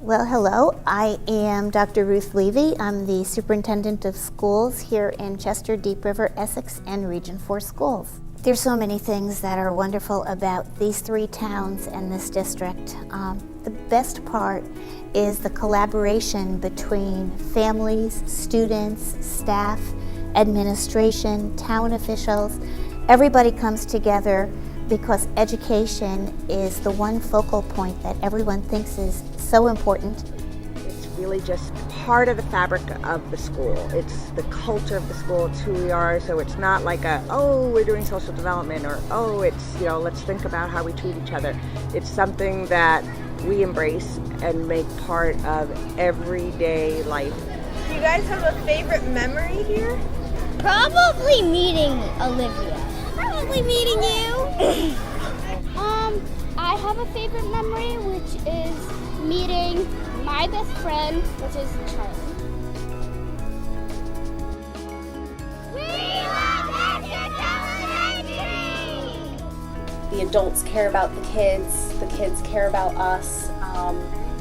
Well, hello. I am Dr. Ruth Levy. I'm the Superintendent of Schools here in Chester, Deep River, Essex, and Region 4 schools. There's so many things that are wonderful about these three towns and this district. The best part is the collaboration between families, students, staff, administration, town officials. Everybody comes together because education is the one focal point that everyone thinks is so important. It's really just part of the fabric of the school. It's the culture of the school. It's who we are. So it's not like we're doing social development, or it's, let's think about how we treat each other. It's something that we embrace and make part of everyday life. Do you guys have a favorite memory here? Probably meeting Olivia. Probably meeting you. I have a favorite memory, which is meeting my best friend, which is Charlie. We love Chester Elementary! The adults care about the kids care about us,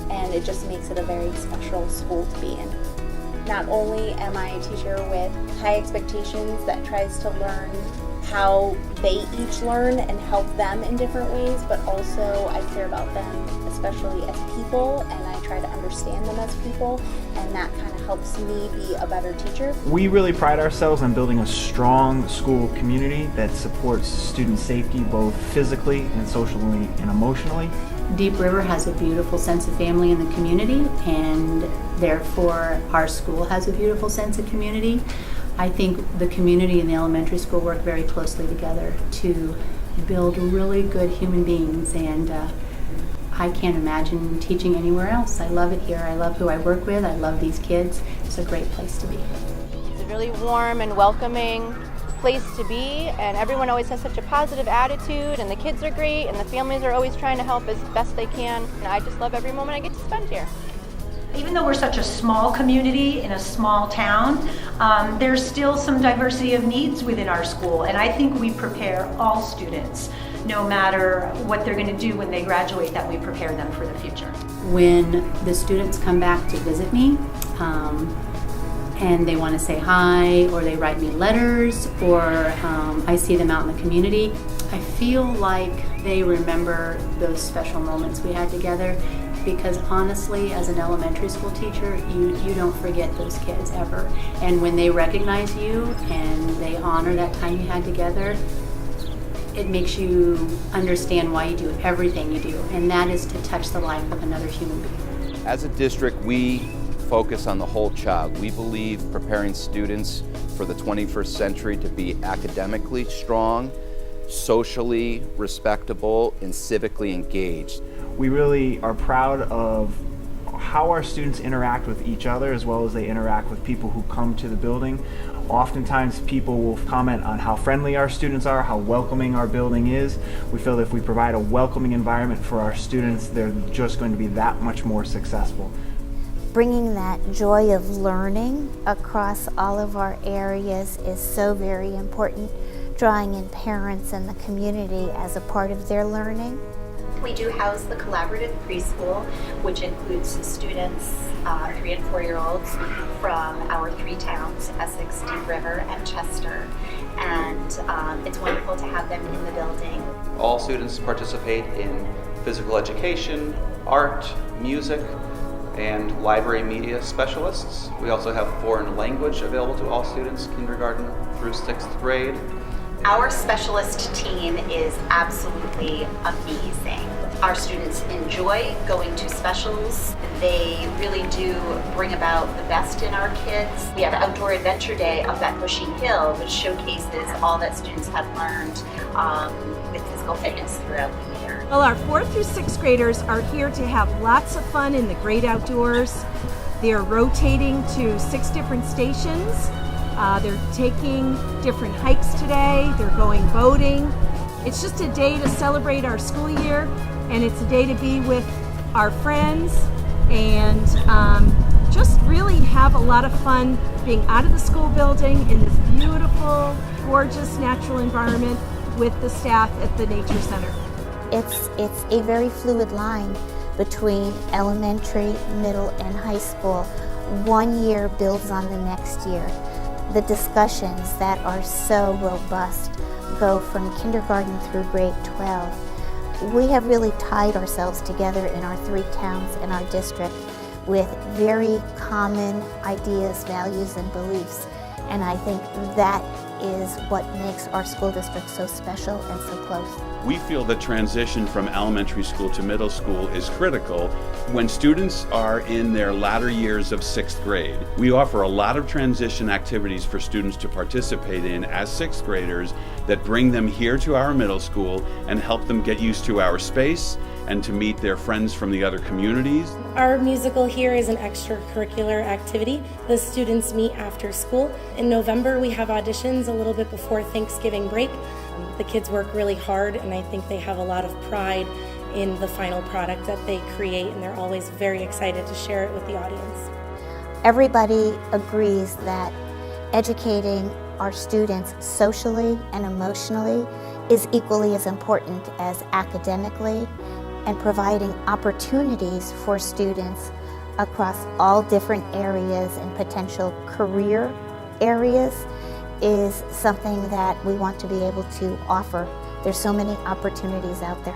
and it just makes it a very special school to be in. Not only am I a teacher with high expectations that tries to learn how they each learn and help them in different ways, but also I care about them, especially as people, and I try to understand them as people, and that kind of helps me be a better teacher. We really pride ourselves on building a strong school community that supports student safety both physically and socially and emotionally. Deep River has a beautiful sense of family in the community, and therefore our school has a beautiful sense of community. I think the community and the elementary school work very closely together to build really good human beings, and I can't imagine teaching anywhere else. I love it here. I love who I work with. I love these kids. It's a great place to be. It's a really warm and welcoming place to be, and everyone always has such a positive attitude, and the kids are great, and the families are always trying to help as best they can, and I just love every moment I get to spend here. Even though we're such a small community in a small town, there's still some diversity of needs within our school, and I think we prepare all students, no matter what they're going to do when they graduate, that we prepare them for the future. When the students come back to visit me, and they want to say hi, or they write me letters, or I see them out in the community, I feel like they remember those special moments we had together, because honestly, as an elementary school teacher, you don't forget those kids ever. And when they recognize you and they honor that time you had together, it makes you understand why you do everything you do, and that is to touch the life of another human being. As a district, we focus on the whole child. We believe preparing students for the 21st century to be academically strong, socially respectable, and civically engaged. We really are proud of how our students interact with each other as well as they interact with people who come to the building. Oftentimes people will comment on how friendly our students are, how welcoming our building is. We feel that if we provide a welcoming environment for our students, they're just going to be that much more successful. Bringing that joy of learning across all of our areas is so very important, drawing in parents and the community as a part of their learning. We do house the collaborative preschool, which includes students, 3 and 4-year-olds from our 3 towns, Essex, Deep River, and Chester. And it's wonderful to have them in the building. All students participate in physical education, art, music, and library media specialists. We also have foreign language available to all students, kindergarten through 6th grade. Our specialist team is absolutely amazing. Our students enjoy going to specials. They really do bring about the best in our kids. We have Outdoor Adventure Day up at Bushy Hill, which showcases all that students have learned with physical fitness throughout the year. Well, our 4th through 6th graders are here to have lots of fun in the great outdoors. They're rotating to 6 different stations. They're taking different hikes today. They're going boating. It's just a day to celebrate our school year, and it's a day to be with our friends and just really have a lot of fun being out of the school building in this beautiful, gorgeous natural environment with the staff at the Nature Center. It's a very fluid line between elementary, middle, and high school. 1 year builds on the next year. The discussions that are so robust go from kindergarten through grade 12. We have really tied ourselves together in our 3 towns in our district with very common ideas, values, and beliefs. And I think that is what makes our school district so special and so close. We feel the transition from elementary school to middle school is critical. When students are in their latter years of 6th grade, we offer a lot of transition activities for students to participate in as 6th graders that bring them here to our middle school and help them get used to our space and to meet their friends from the other communities. Our musical here is an extracurricular activity. The students meet after school. In November, we have auditions a little bit before Thanksgiving break. The kids work really hard, and I think they have a lot of pride in the final product that they create, and they're always very excited to share it with the audience. Everybody agrees that educating our students socially and emotionally is equally as important as academically, and providing opportunities for students across all different areas and potential career areas is something that we want to be able to offer. There's so many opportunities out there.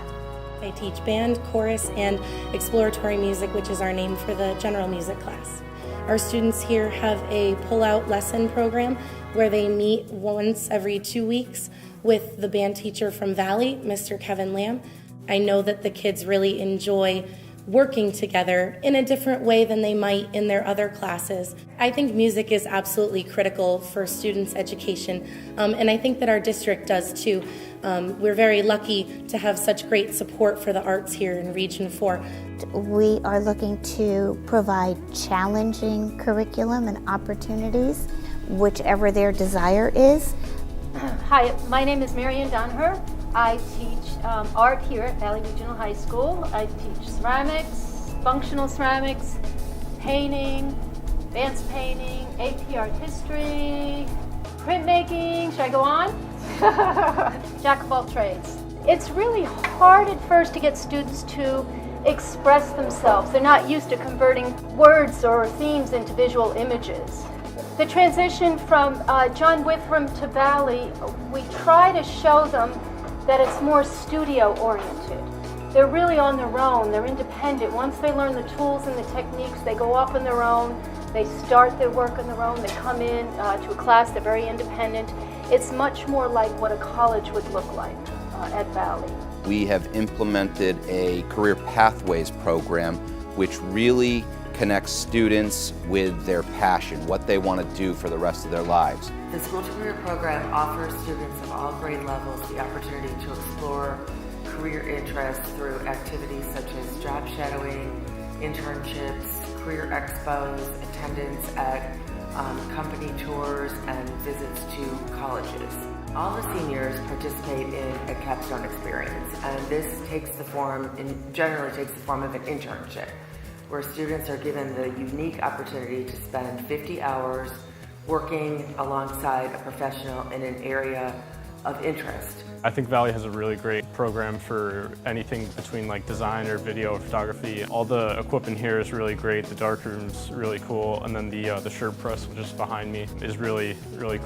I teach band, chorus, and exploratory music, which is our name for the general music class. Our students here have a pull-out lesson program where they meet once every 2 weeks with the band teacher from Valley, Mr. Kevin Lamb. I know that the kids really enjoy working together in a different way than they might in their other classes. I think music is absolutely critical for students' education, and I think that our district does too. We're very lucky to have such great support for the arts here in Region 4. We are looking to provide challenging curriculum and opportunities, whichever their desire is. Hi, my name is Marian Donher. I teach art here at Valley Regional High School. I teach ceramics, functional ceramics, painting, advanced painting, AP art history, printmaking. Should I go on? Jack of all trades. It's really hard at first to get students to express themselves. They're not used to converting words or themes into visual images. The transition from John Withram to Valley, we try to show them that it's more studio-oriented. They're really on their own, they're independent. Once they learn the tools and the techniques, they go off on their own, they start their work on their own, they come in to a class, they're very independent. It's much more like what a college would look like at Valley. We have implemented a career pathways program which really connects students with their passion, what they want to do for the rest of their lives. The School to Career program offers students of all grade levels the opportunity to explore career interests through activities such as job shadowing, internships, career expos, attendance at company tours, and visits to colleges. All the seniors participate in a capstone experience, and this generally takes the form of an internship, where students are given the unique opportunity to spend 50 hours working alongside a professional in an area of interest. I think Valley has a really great program for anything between like design or video or photography. All the equipment here is really great. The darkroom's really cool, and then the shirt press, which is behind me, is really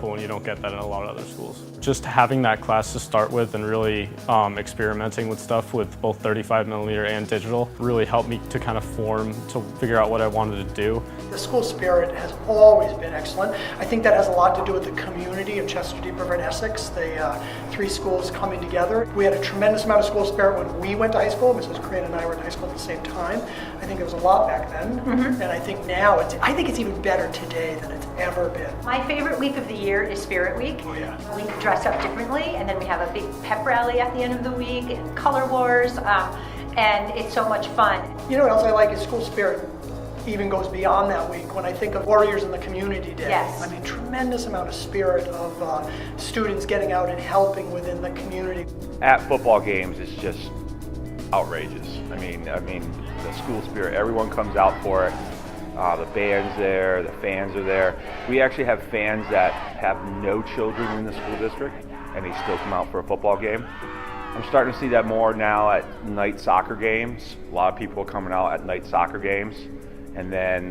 cool, and you don't get that in a lot of other schools. Just having that class to start with and really experimenting with stuff with both 35mm and digital really helped me to kind of form, to figure out what I wanted to do. The school spirit has always been excellent. I think that has a lot to do with the community of Chester, Deep River, and Essex. The 3 schools coming together. We had a tremendous amount of school spirit when we went to high school. Mrs. Crane and I were in high school at the same time. I think there was a lot back then, and I think now I think it's even better today than it's ever been. My favorite week of the year is Spirit Week. Oh yeah. We dress up differently, and then we have a big pep rally at the end of the week and color wars, and it's so much fun. You know what else I like is school spirit even goes beyond that week. When I think of Warriors in the Community Day, yes. I mean, tremendous amount of spirit of students getting out and helping within the community. At football games, it's just outrageous. I mean, the school spirit, everyone comes out for it. The band's there, the fans are there. We actually have fans that have no children in the school district, and they still come out for a football game. I'm starting to see that more now at night soccer games. A lot of people are coming out at night soccer games. And then,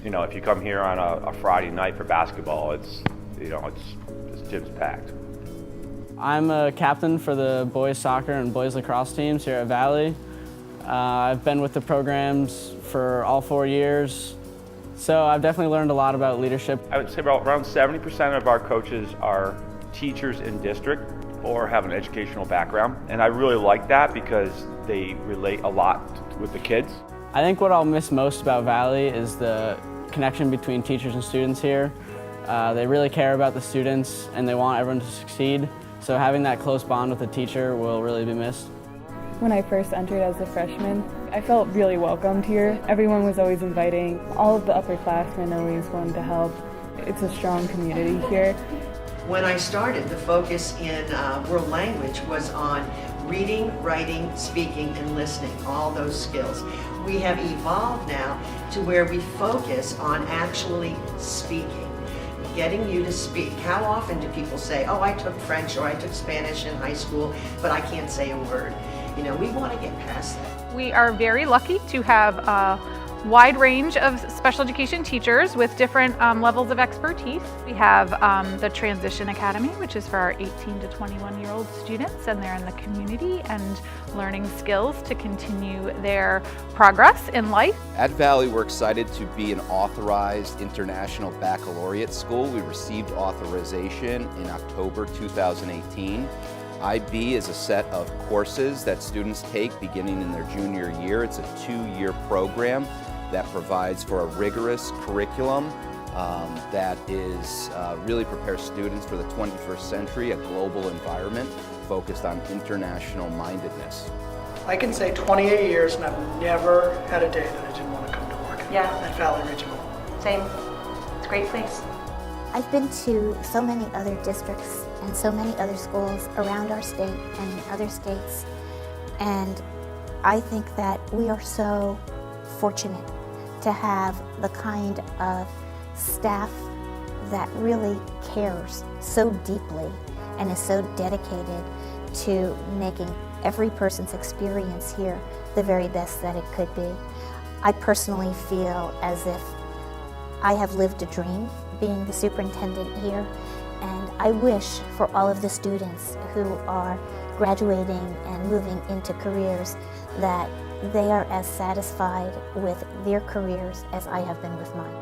you know, if you come here on a Friday night for basketball, it's gym's packed. I'm a captain for the boys soccer and boys lacrosse teams here at Valley. I've been with the programs for all 4 years, so I've definitely learned a lot about leadership. I would say around 70% of our coaches are teachers in district or have an educational background, and I really like that because they relate a lot with the kids. I think what I'll miss most about Valley is the connection between teachers and students here. They really care about the students and they want everyone to succeed, so having that close bond with the teacher will really be missed. When I first entered as a freshman, I felt really welcomed here. Everyone was always inviting. All of the upperclassmen always wanted to help. It's a strong community here. When I started, the focus in world language was on reading, writing, speaking, and listening, all those skills. We have evolved now to where we focus on actually speaking, getting you to speak. How often do people say, oh, I took French or I took Spanish in high school, but I can't say a word? You know, we want to get past that. We are very lucky to have a wide range of special education teachers with different levels of expertise. We have the Transition Academy, which is for our 18 to 21-year-old students, and they're in the community and learning skills to continue their progress in life. At Valley, we're excited to be an authorized international baccalaureate school. We received authorization in October 2018. IB is a set of courses that students take beginning in their junior year. It's a 2-year program that provides for a rigorous curriculum that is really prepares students for the 21st century, a global environment focused on international mindedness. I can say 28 years and I've never had a day that I didn't want to come to work at Valley Regional. Same. It's a great place. I've been to so many other districts and so many other schools around our state and in other states, and I think that we are so fortunate to have the kind of staff that really cares so deeply and is so dedicated to making every person's experience here the very best that it could be. I personally feel as if I have lived a dream being the superintendent here, and I wish for all of the students who are graduating and moving into careers that they are as satisfied with their careers as I have been with mine.